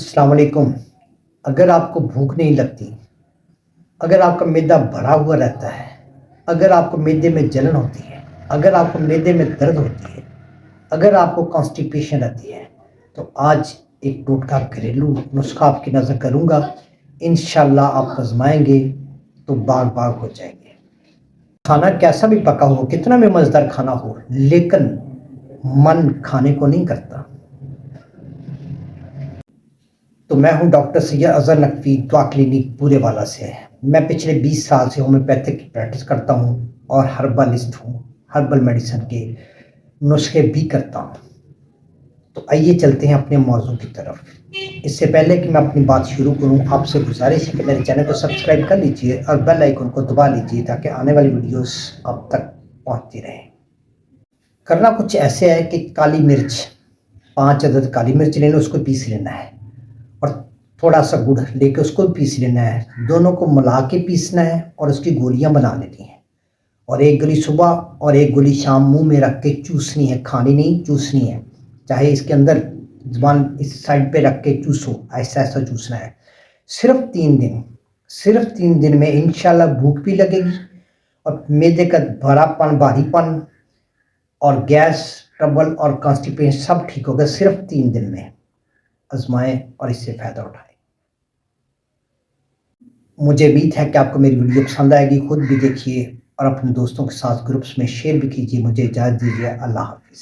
السلام علیکم۔ اگر آپ کو بھوک نہیں لگتی، اگر آپ کا معدہ بھرا ہوا رہتا ہے، اگر آپ کو معدے میں جلن ہوتی ہے، اگر آپ کو معدے میں درد ہوتی ہے، اگر آپ کو کانسٹیپیشن رہتی ہے، تو آج ایک ٹوٹکا گھریلو نسخہ آپ کی نظر کروں گا۔ انشاءاللہ آپ آزمائیں گے تو باغ باغ ہو جائیں گے۔ کھانا کیسا بھی پکا ہو، کتنا بھی مزیدار کھانا ہو، لیکن من کھانے کو نہیں کرتا۔ تو میں ہوں ڈاکٹر سید اظہر نقوی، دعا کلینک پورے والا سے۔ میں پچھلے 20 سال سے ہومیوپیتھک کی پریکٹس کرتا ہوں اور ہربلسٹ ہوں، ہربل میڈیسن کے نسخے بھی کرتا ہوں۔ تو آئیے چلتے ہیں اپنے موضوع کی طرف۔ اس سے پہلے کہ میں اپنی بات شروع کروں، آپ سے گزارش ہے کہ میرے چینل کو سبسکرائب کر لیجئے اور بیل آئیکن کو دبا لیجئے تاکہ آنے والی ویڈیوز آپ تک پہنچتی رہیں۔ کرنا کچھ ایسے ہے کہ کالی مرچ 5 عدد کالی مرچ لینا، اس کو پیس لینا ہے، اور تھوڑا سا گڑ لے کے اس کو پیس لینا ہے۔ دونوں کو ملا کے پیسنا ہے اور اس کی گولیاں بنا لینی ہیں، اور ایک گولی صبح اور ایک گولی شام منہ میں رکھ کے چوسنی ہے، کھانی نہیں، چوسنی ہے۔ چاہے اس کے اندر زبان اس سائڈ پہ رکھ کے چوسو، ایسا ایسا چوسنا ہے۔ صرف 3 دن میں انشاءاللہ بھوک بھی لگے گی، اور معدے کا بھاری پن اور گیس ٹربل اور کانسٹیپیشن سب ٹھیک ہوگا۔ صرف 3 دن میں آزمائیں اور اس سے فائدہ اٹھائیں۔ مجھے امید ہے کہ آپ کو میری ویڈیو پسند آئے گی، خود بھی دیکھیے اور اپنے دوستوں کے ساتھ گروپس میں شیئر بھی کیجیے۔ مجھے اجازت دیجیے، اللہ حافظ۔